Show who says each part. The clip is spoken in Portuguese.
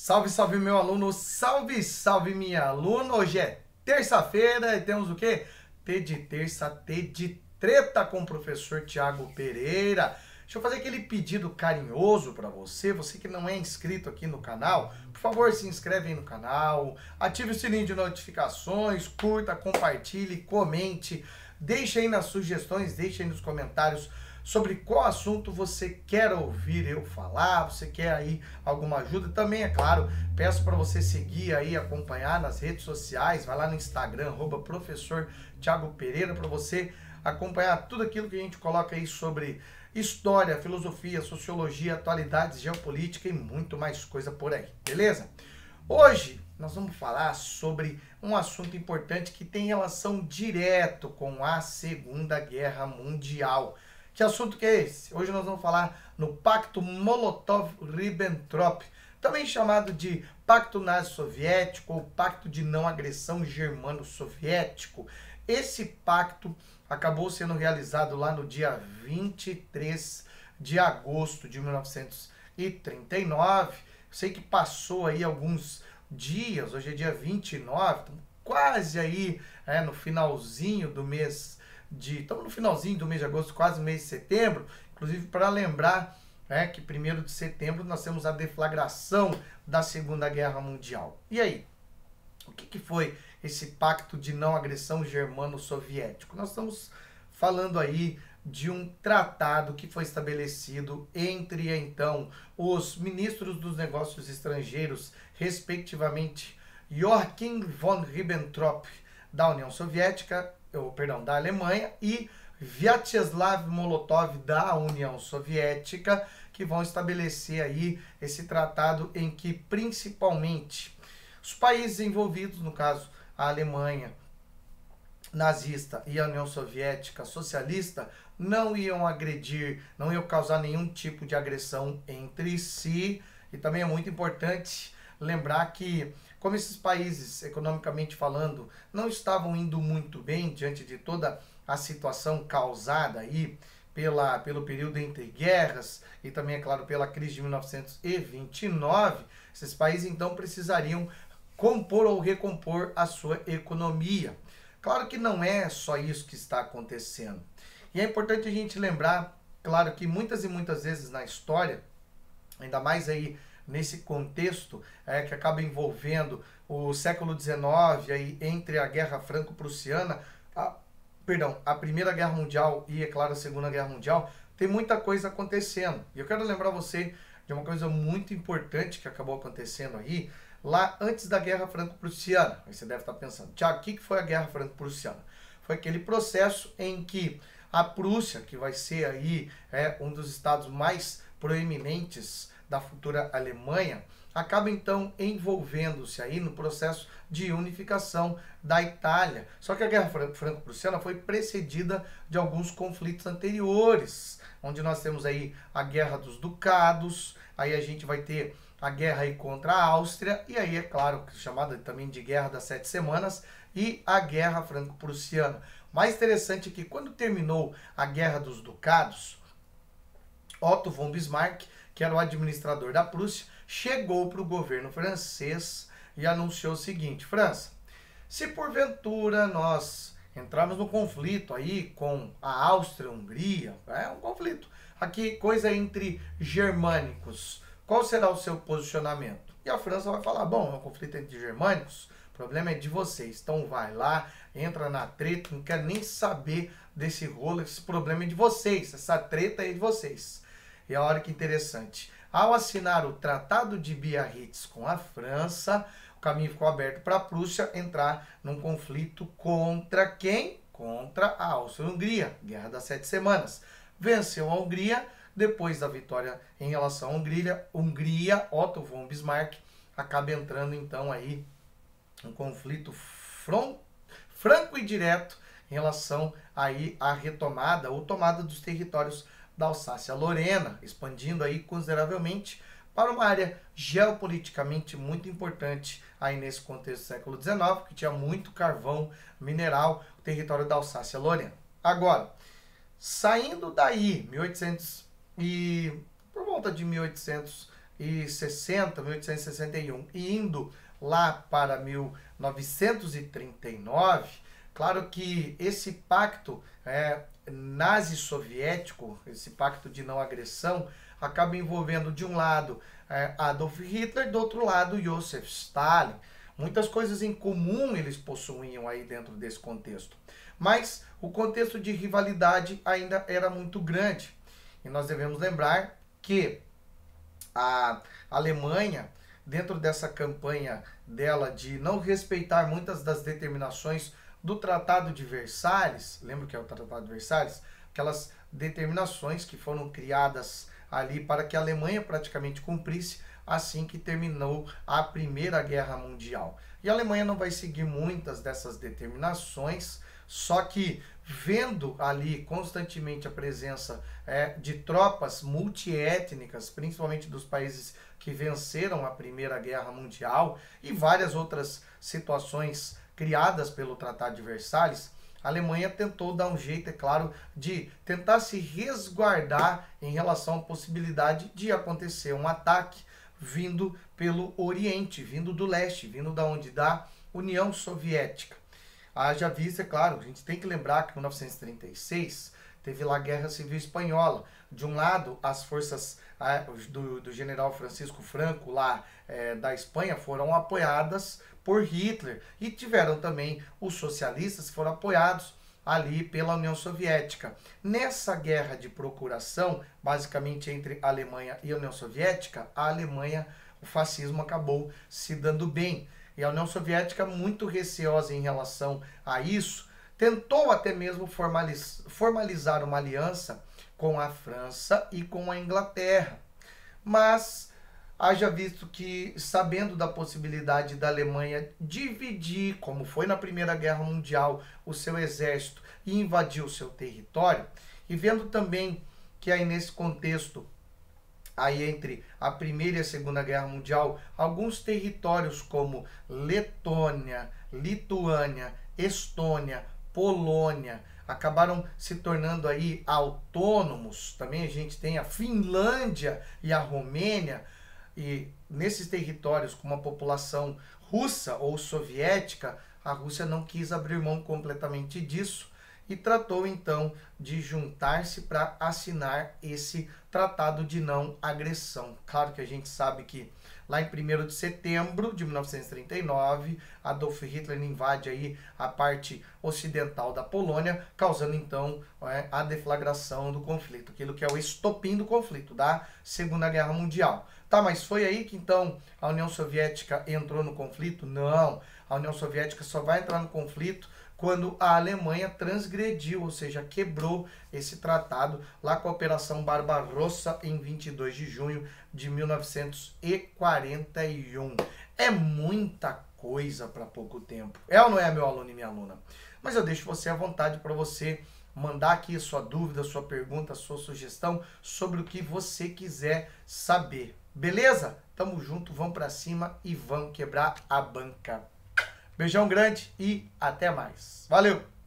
Speaker 1: Salve, salve meu aluno, salve, salve minha aluna. Hoje é terça-feira e temos o quê? T de terça, T de treta com o professor Thiago Pereira. Deixa eu fazer aquele pedido carinhoso para você, você que não é inscrito aqui no canal, por favor se inscreve aí no canal, ative o sininho de notificações, curta, compartilhe, comente, deixe aí nas sugestões, deixe aí nos comentários sobre qual assunto você quer ouvir eu falar, você quer aí alguma ajuda. Também, é claro, peço para você seguir aí, acompanhar nas redes sociais, vai lá no Instagram, @professor Thiago Pereira, para você acompanhar tudo aquilo que a gente coloca aí sobre história, filosofia, sociologia, atualidades, geopolítica e muito mais coisa por aí, beleza? Hoje nós vamos falar sobre um assunto importante que tem relação direto com a Segunda Guerra Mundial. Que assunto que é esse? Hoje nós vamos falar no Pacto Molotov-Ribbentrop, também chamado de Pacto Nazi-Soviético ou Pacto de Não Agressão Germano-Soviético. Esse pacto acabou sendo realizado lá no dia 23 de agosto de 1939. Sei que passou aí alguns dias, hoje é dia 29, quase aí no finalzinho do mês estamos no finalzinho do mês de agosto, quase mês de setembro, inclusive para lembrar que 1º de setembro nós temos a deflagração da Segunda Guerra Mundial. E aí? O que foi esse pacto de não agressão germano-soviético? Nós estamos falando aí de um tratado que foi estabelecido entre, então, os ministros dos negócios estrangeiros, respectivamente, Joachim von Ribbentrop, da União Soviética, da Alemanha, e Vyacheslav Molotov, da União Soviética, que vão estabelecer aí esse tratado em que, principalmente, os países envolvidos, no caso, a Alemanha nazista e a União Soviética socialista, não iam agredir, não iam causar nenhum tipo de agressão entre si. E também é muito importante lembrar que, como esses países, economicamente falando, não estavam indo muito bem diante de toda a situação causada aí pelo período entre guerras e também, é claro, pela crise de 1929, esses países então precisariam compor ou recompor a sua economia. Claro que não é só isso que está acontecendo. E é importante a gente lembrar, claro, que muitas e muitas vezes na história, ainda mais aí nesse contexto que acaba envolvendo o século XIX, aí, entre a Guerra Franco-Prussiana, a Primeira Guerra Mundial e, é claro, a Segunda Guerra Mundial, tem muita coisa acontecendo. E eu quero lembrar você de uma coisa muito importante que acabou acontecendo aí, lá antes da Guerra Franco-Prussiana. Aí você deve estar pensando, Tiago, o que foi a Guerra Franco-Prussiana? Foi aquele processo em que a Prússia, que vai ser aí um dos estados mais proeminentes da futura Alemanha, acaba então envolvendo-se aí no processo de unificação da Itália. Só que a Guerra Franco-Prussiana foi precedida de alguns conflitos anteriores, onde nós temos aí a Guerra dos Ducados, aí a gente vai ter a guerra aí contra a Áustria, e aí, é claro, chamada também de Guerra das 7 Semanas, e a Guerra Franco-Prussiana. Mais interessante é que quando terminou a Guerra dos Ducados, Otto von Bismarck, que era o administrador da Prússia, chegou para o governo francês e anunciou o seguinte: França, se porventura nós entrarmos no conflito aí com a Áustria-Hungria, é um conflito aqui, coisa entre germânicos, qual será o seu posicionamento? E a França vai falar, bom, é um conflito entre germânicos, o problema é de vocês, então vai lá, entra na treta, não quero nem saber desse rolo, esse problema é de vocês, essa treta é de vocês. E a hora que interessante, ao assinar o Tratado de Biarritz com a França, o caminho ficou aberto para a Prússia entrar num conflito contra quem? Contra a Áustria-Hungria, Guerra das 7 Semanas. Venceu a Hungria, depois da vitória em relação à Hungria, Otto von Bismarck acaba entrando então aí um conflito franco e direto em relação aí à retomada ou tomada dos territórios da Alsácia-Lorena, expandindo aí consideravelmente para uma área geopoliticamente muito importante aí nesse contexto do século XIX, que tinha muito carvão mineral, o território da Alsácia-Lorena. Agora, saindo daí, por volta de 1800 1861 e indo lá para 1939, claro que esse pacto nazi-soviético, esse pacto de não agressão, acaba envolvendo de um lado Adolf Hitler, do outro lado Joseph Stalin. Muitas coisas em comum eles possuíam aí dentro desse contexto. Mas o contexto de rivalidade ainda era muito grande. E nós devemos lembrar que a Alemanha, dentro dessa campanha dela de não respeitar muitas das determinações do Tratado de Versalhes, lembra o que é o Tratado de Versalhes? Aquelas determinações que foram criadas ali para que a Alemanha praticamente cumprisse assim que terminou a Primeira Guerra Mundial. E a Alemanha não vai seguir muitas dessas determinações, só que vendo ali constantemente a presença de tropas multiétnicas, principalmente dos países que venceram a Primeira Guerra Mundial e várias outras situações criadas pelo Tratado de Versalhes, a Alemanha tentou dar um jeito, é claro, de tentar se resguardar em relação à possibilidade de acontecer um ataque vindo pelo Oriente, vindo do leste, vindo da onde? Da União Soviética. Haja vista, é claro, a gente tem que lembrar que em 1936 teve lá a Guerra Civil Espanhola. De um lado, as forças do general Francisco Franco lá da Espanha foram apoiadas por Hitler e tiveram também os socialistas que foram apoiados ali pela União Soviética. Nessa guerra de procuração, basicamente entre a Alemanha e a União Soviética, a Alemanha, o fascismo acabou se dando bem. E a União Soviética, muito receosa em relação a isso, tentou até mesmo formalizar uma aliança com a França e com a Inglaterra. Mas haja visto que, sabendo da possibilidade da Alemanha dividir, como foi na Primeira Guerra Mundial, o seu exército e invadir o seu território, e vendo também que aí nesse contexto, aí entre a Primeira e a Segunda Guerra Mundial, alguns territórios como Letônia, Lituânia, Estônia, Polônia, acabaram se tornando aí autônomos. Também a gente tem a Finlândia e a Romênia, e nesses territórios com uma população russa ou soviética, a Rússia não quis abrir mão completamente disso e tratou então de juntar-se para assinar esse tratado de não agressão. Claro que a gente sabe que lá em 1º de setembro de 1939, Adolf Hitler invade aí a parte ocidental da Polônia, causando então a deflagração do conflito, aquilo que é o estopim do conflito da Segunda Guerra Mundial. Tá, mas foi aí que então a União Soviética entrou no conflito? Não, a União Soviética só vai entrar no conflito quando a Alemanha transgrediu, ou seja, quebrou esse tratado lá com a Operação Barbarossa em 22 de junho de 1941. É muita coisa para pouco tempo. É ou não é, meu aluno e minha aluna? Mas eu deixo você à vontade para você mandar aqui a sua dúvida, a sua pergunta, a sua sugestão sobre o que você quiser saber. Beleza? Tamo junto, vamos para cima e vamos quebrar a banca. Beijão grande e até mais. Valeu!